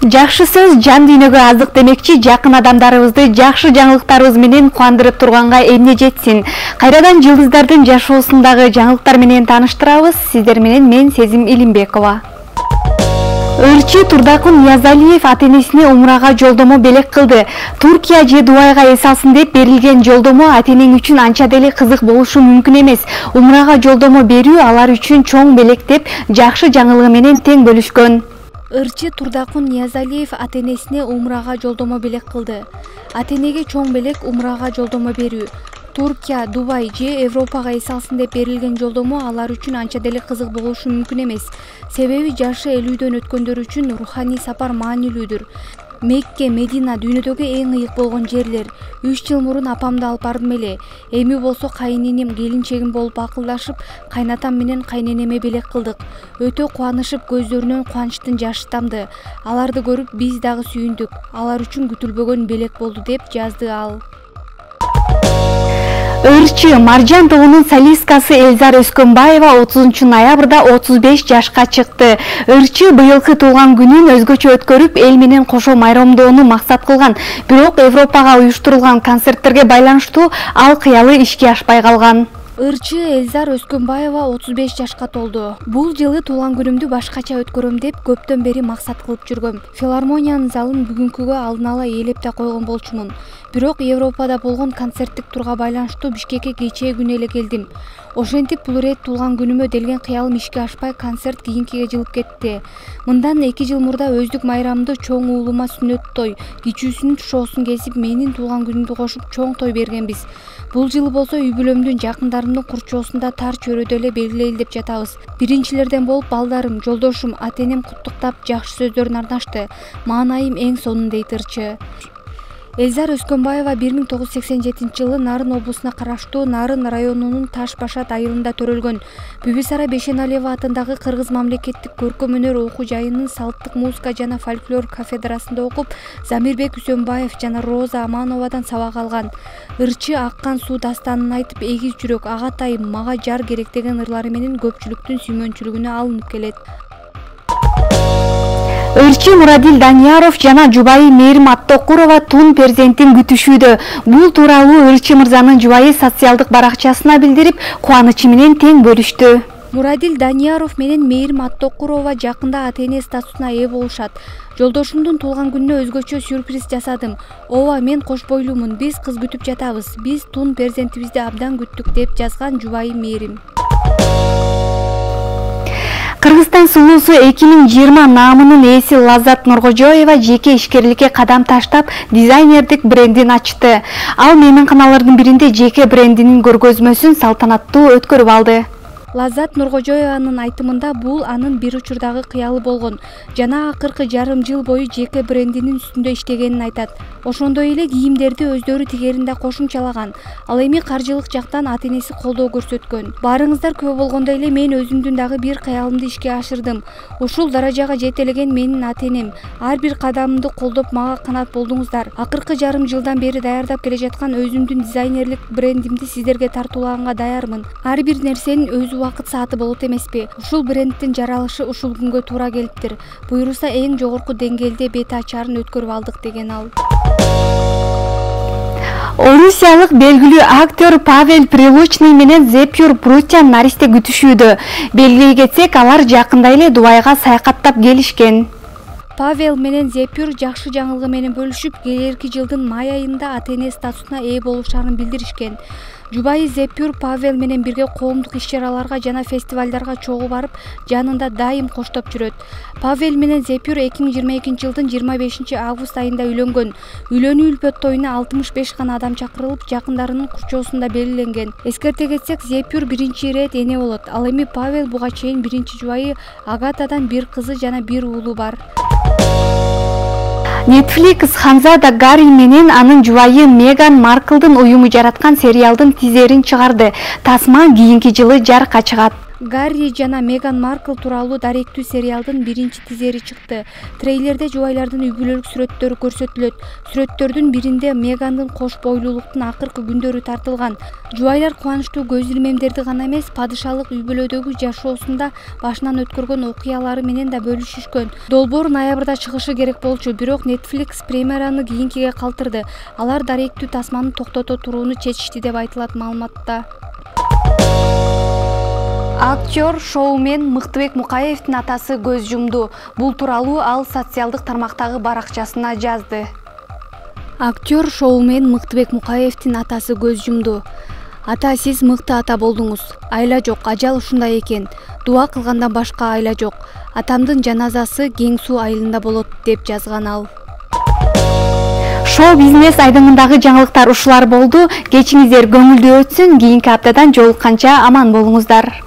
Жакшы сөз жан дүйнөгө аздык демекчи, жакын адамдарыбызды жакшы жаңылыктарыбыз менен кубандырып турганга эмне жетсин. Кайрадан жылдыздардын жашоосундагы жаңылыктар менен тааныштырабыз. Сиздер менен мен Сезим Илимбекова. Ырчы Турдакун Ниязалиев ата-энесине умрага жолдомо белек кылды. Туркия же Дубайга эс алсын деп берилген жолдомо ата-энең үчүн анча деле кызык болушу мүмкүн эмес. Умрага жолдомо берүү алар үчүн чоң белек деп жакшы жаңылыгы менен тең бөлүшкөн. Ырчы Турдакун Ниязалиев ата-энесине умрага жолдомо белек кылды. Ата-энеге чоң белек умрага жолдомо берүү. Туркия, Дубай же Европага эс алсын деп берилген жолдомо алар үчүн анча деле кызык болушу мүмкүн эмес. Себеби жашы 50дөн өткөндөр үчүн руханий сапар маанилүүдүр. Мекке, Медина дүйнөдөгү эң ыйык болгон жерлер. 3 жыл мурун апамды алып бардым эле. Эми болсо кайненем, келинчегим болуп акылдашып, кайнатам менен кайненеме белек кылдык. Өтө кубанышып, көздөрүнөн кубанычтын жашы тамды. Аларды көрүп биз дагы сүйүндүк. Алар үчүн күтүлбөгөн белек болду деп жазды ал. Ырчы Маржан тобунун солисткасы Элзар Өскөнбаева 30 ноябрда 35 жашка чыкты. Ырчы быйылкы туулган күнүн өзгөчө өткөрүп, эл менен кошо майрамдоону максат кылган. Бирок Европага уюштурулган концерттерге байланыштуу ал кыялы ишке ашпай калган. Ырчы Элзар Өскөнбаева 35 жашка толду. Бул жылы туулган күнүмдү башкача өткөрөм деп көптөн бери максат кылып жүргөм. Филармониянын залын бүгүнкүгө алдын ала ээлеп да койгон болчумун. Бирок Европада болгон концерттик турга байланыштуу Бишкекке кечээ күнү эле келдим. Ошентип бул ирет туулган күнүмө делген кыялым ишке ашпай, концерт кийинкиге жылып кетти. Мындан 2 жыл мурда өздүк майрамды чоң уулума сүннөт той, кичүүсүнүн шоусун кесип, менин туулган күнүмдү кошуп чоң той бергенбиз. Бул жылы болсо үй бүлөмдүн жакындарымдын курчоосунда тар чөйрөдө эле белгилейли деп жатабыз. Биринчилерден болуп балдарым, жолдошум, ата-энем куттуктап жакшы сөздөрүн арнашты. Маанайым эң сонун дейт Ырчы. Элзар Өскөнбаева 1987 жылы Нарын облусуна караштуу Нарын районунун Таш Башат айылында төрөлгөн. Бүбүсара Бешеналиева атындагы Кыргыз мамлекеттик көркөм өнөр окуу жайынын салттык музыка жана фольклор кафедрасында окуп, Замирбек Үсөнбаев жана Роза Амановадан сабак алган. Ырчы аккан суу дастанын айтып, эгиз жүрөк, агатайым, мага жар керек деген ырлары менен көпчүлүктүн сүймөнчүлүгүнө алынып келет. Ырчы Мурадил Данияров жана жубайы Мээрим Аттокурова тун перзентин күтүшүүдө. Бул тууралуу Ырчы мырзанын жубайы социалдык баракчасына билдирип, кубанычы менен тең бөлүштү. Мурадил Данияров менен Мээрим Аттокурова жакында ата-эне статусуна ээ болушат. Жолдошумдун туулган күнүнө өзгөчө сюрприз жасадым. Ооба, мен кош бойлумун, биз кыз күтүп жатабыз. Биз тун перзентибизди абдан күттүк деп жазган жубайы Мээрим. Кыргызстан сулуусу 2020 наамынын ээси Лаззат Нуркожоева жеке ишкерликке кадам таштап, дизайнердик брендин ачты. Ал мейманканалардын биринде жеке брендинин көргөзмөсүн салтанаттуу өткөрүп алды. Лаззат Нуркожоеванын айтымында бул анын бир учурдагы кыялы болгон жана акыркы жарым жыл бою жеке брендинин үстүндө иштегенин айтат. Ошондой эле кийимдерди өздөрү тигерин да кошумчалаган. Ал эми каржылык жактан ата-энеси колдоо көрсөткөн. Баарыңыздар күбө болгондой эле мен өзүмдүн дагы бир кыялымды ишке ашырдым. Ушул даражага жетелеген менин ата-энем. Ар бир кадамымды колдоп мага канат болдуңуздар. Акыркы жарым жылдан бери даярдап келе жаткан өзүмдүн дизайнерлик брендимди сиздерге тартуулаганга даярмын. Ар бир нерсенин өз убакыт сааты болот эмеспи? Ушул брендтин жаралышы ушул күнгө туура келиптир. Буйруса эң жогорку деңгээлде бет ачарын өткөрүп алдык деген ал. Орусиялык белгилүү актер Павел Прилучный менен Зепюр Брутян наристе күтүшүүдө. Белгилей кетсек, алар жакында эле Дубайга саякаттап келишкен. Павел менен Зепюр жакшы жаңылыгы менен бөлүшүп, келерки жылдын май айында ата-эне статусуна ээ болушарын билдиришкен. Жубайы Зепюр Павел менен бирге коомдук иш-чараларга жана фестивалдарга чогуу барып, жанында дайым коштоп жүрөт. Павел менен Зепюр 2022 жылдын 25 август айында үйлөнгөн. Үйлөнүү үлпөт тоюна 65 гана адам чакырылып, жакындарынын курчоосунда белгиленген. Эскерте кетсек, Зепюр биринчи ирет эне болот. Ал эми Павел буга чейин биринчи жубайы Агатадан бир кызы жана бир уулу бар. Netflix Ханзада Гарри менен анын жубайы Меган Марклдын уюму жараткан сериалдын тизерин чыгарды. Тасма кийинки жылы жарыкка чыгат. Гарри жана Меган Маркл тууралуу даректүү сериалдын биринчи тизери чыкты. Трейлерде жубайлардын үй-бүлөлүк сүрөттөрү көрсөтүлөт. Сүрөттөрдүн биринде Мегандын кош бойлуулуктун акыркы күндөрү тартылган. Жубайлар кубанычтуу көз илмемдерди гана эмес, падышалык үй-бүлөдөгү жашоосунда башынан өткөргөн окуялары менен да бөлүшүшкөн. Долбоор ноябрда чыгышы керек болчу, бирок Netflix премьераны кийинкиге калтырды. Алар даректүү тасманы токтото турууну чечишти деп айтылат маалыматта. Актер, шоумен Мыктыбек Мукаевдин атасы көз жумду. Бул тууралуу ал социалдык тармактагы баракчасына жазды. Актер, шоумен Мыктыбек Мукаевдин атасы көз жумду. Ата, сиз мыкты ата болдуңуз. Айла жок, ажал ушундай экен. Дуа кылгандан башка айла жок. Атамдын жаназасы Кең Суу айылында болот, деп жазган ал. Шоу бизнес айдыңындагы жаңылыктар ушулар болду. Кечиңиздер көңүлдүү өтсүн. Кийинки аптадан жолукканча аман болуңуздар.